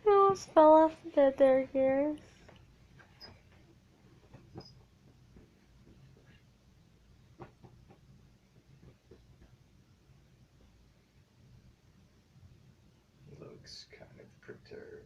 I almost fell off the bed there, Garrus. Looks kind of perturbed.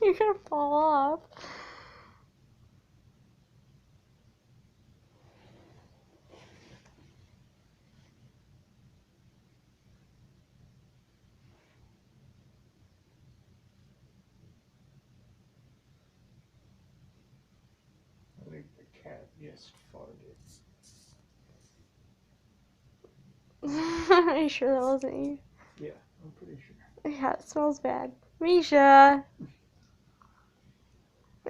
You're gonna fall off. I think the cat just farted. Are you sure that wasn't you? Yeah, I'm pretty sure. Yeah, it smells bad. Misha!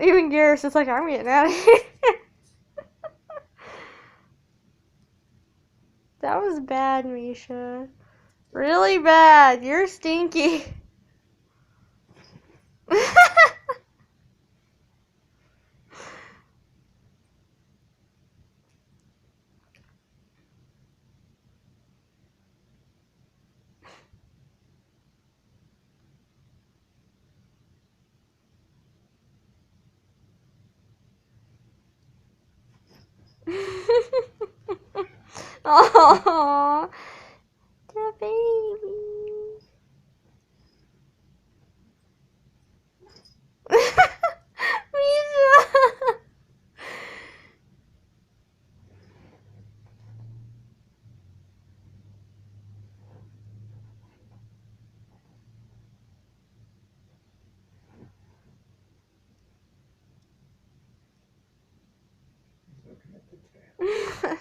Even Garrus is like, I'm getting out of here. That was bad, Misha. Really bad. You're stinky. Aww, the baby. Misha. He's looking at the tail.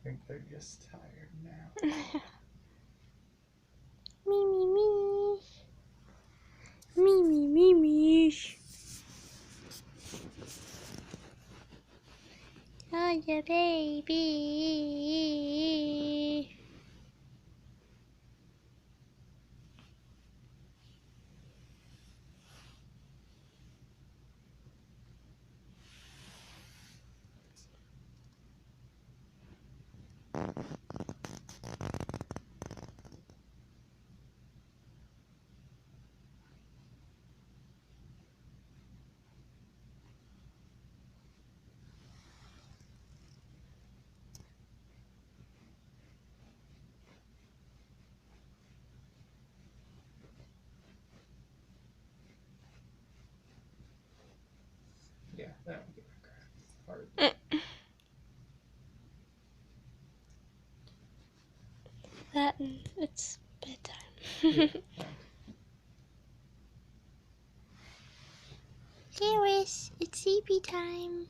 I think they're just tired now. Me, me, me. Me, me, me, me. Oh, your baby. Yeah, that would get hard. That and it's bedtime. Yeah. Garrus, it's sleepy time.